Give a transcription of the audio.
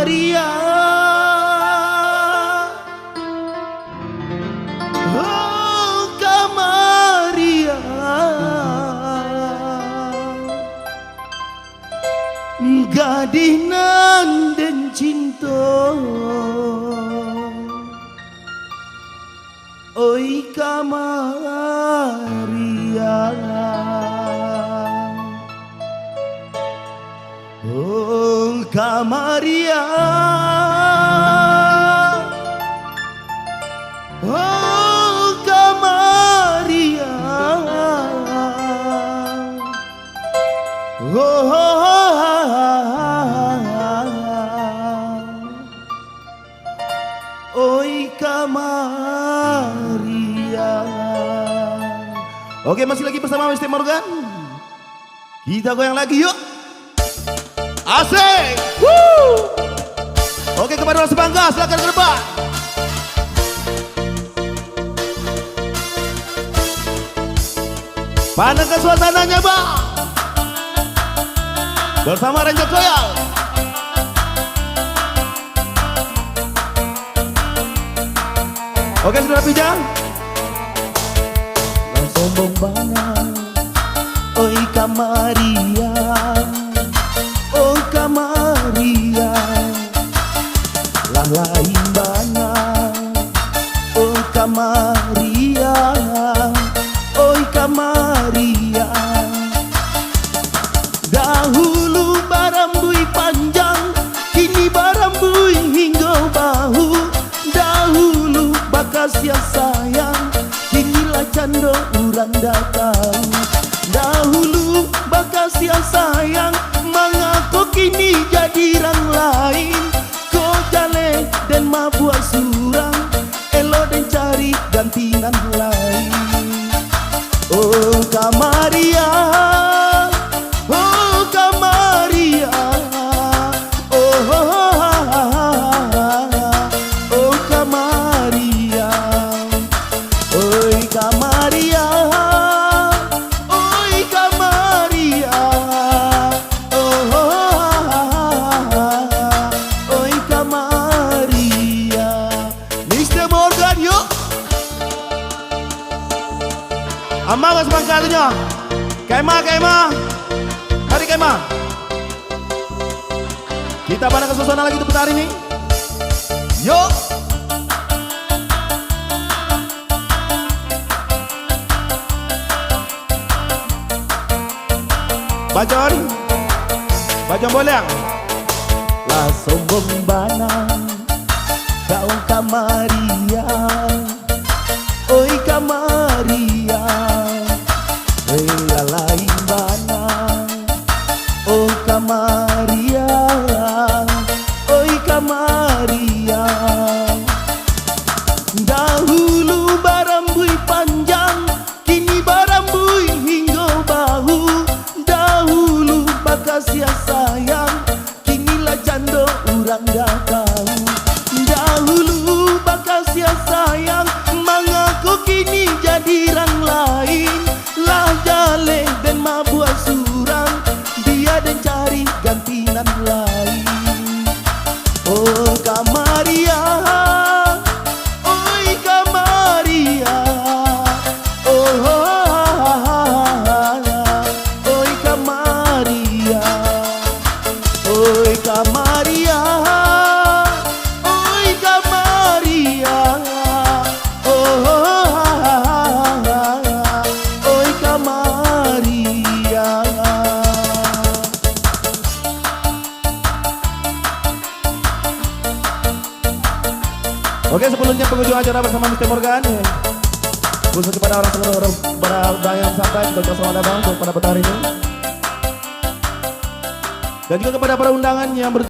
Maria, oh Kak Maria, gadinan dan cinta, oi Kak Maria, oh Kak Maria, oh Kak Maria, oh, oi Kak Maria. Oke, masih lagi bersama Mr. Morgan. Kita goyang lagi yuk. Asik. Woo. Oke, kepada orang sebangga silakan ke depan. Panaskan suasananya, Bang. Bersama Ranger Royal. Oke, saudara pijang. Lang sombong banget, oi Kak Maria, oh Kak Maria, lang lain banget, oh Kak Maria, oi Kak Maria. Dahulu barambui panjang, kini barambui hingga bahu. Dahulu bakas yang sayang, kinilah cando urang datang. Dahulu bakas yang sayang, mengaku kini jadi orang lain. Ko jale dan mabuat surang, elo dan cari gantinan lain. Oh Kak Maria, oh Kak Maria, oh, oh Kak Maria, oi Kak Maria, oi Kak Maria, oh, oi Kak Maria. Mr. Morgan yuk. Amang semangkatunya. Kema. Hari Kema. Kita pada suasana lagi untuk petari ini. Yuk. Bacon boleh. Lah sombong banang, kau Kak Maria, oi Kak Maria, lain banang, oh Kak Maria, oi Kak Maria. Dahulu barambui panjang, kini barambui hingga bahu. Dahulu bakas yang sayang, kinilah cando urang datang. Dahulu bakas yang sayang, mengaku kini jadi orang lain. Lah jale dan mabuat surang, dia dan cari gantinan lain. Oh Kak Maria, oi Kak Maria, oh, oi Kak Maria, oi Kak Maria, oi Kak Maria, oh, oi Kak Maria. Oke, sebelumnya pengunjung acara bersama Mr. Morgan, khusus kepada orang yang sampai bersama datang untuk pada petari ini, dan juga kepada para undangan yang